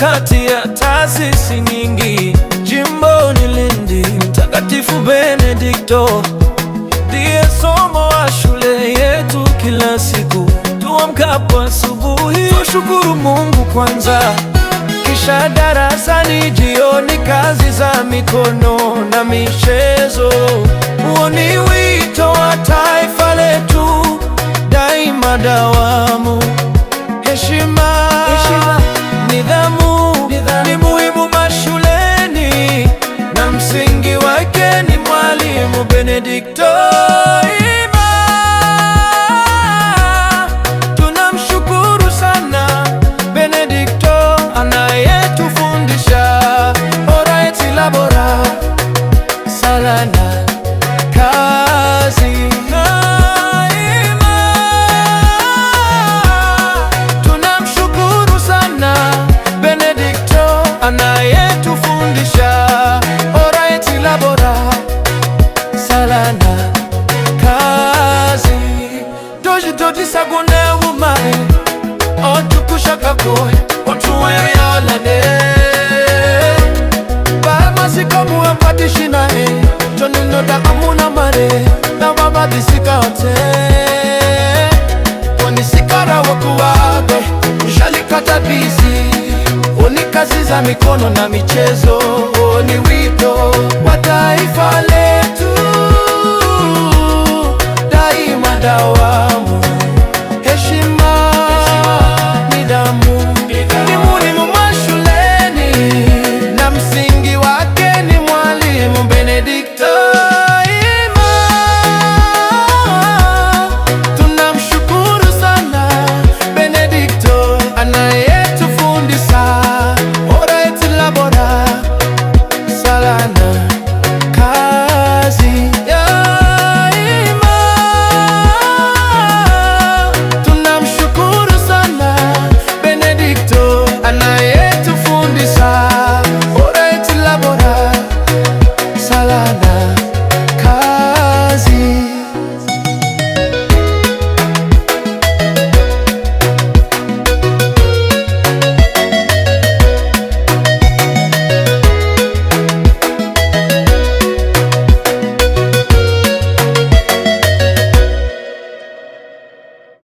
kati ya taasisi nyingi. Jimbo ni Lindi, Mtakatifu Benedikto ndiye somo wa shule yetu kila siku. Tuamkapo asubuhi, tushukuru Mungu kwanza, kisha darasani, jioni kazi za mikono na michezo. Huo ni wito wa taifa letu, daima dawamu. Heshima, nidhamu ni muhimu mashuleni, na msingi wake ni Mwalimu Benedikto. Tunamshukuru sana Benedikto anayetufundisha ora et labora, sala na kazi. Tunamshukuru sana Benedikto anayetufundisha ora et labora, sala na kazi. Doji sagune umare otukushakakoe otuweyalane bamasikamu ampatishinae toninoda amuna mare na babadisikaote onisikara wakuwabe shalikata bizi oni kazi za mikono na michezo. Oni wito wa taifa letu, daima dawa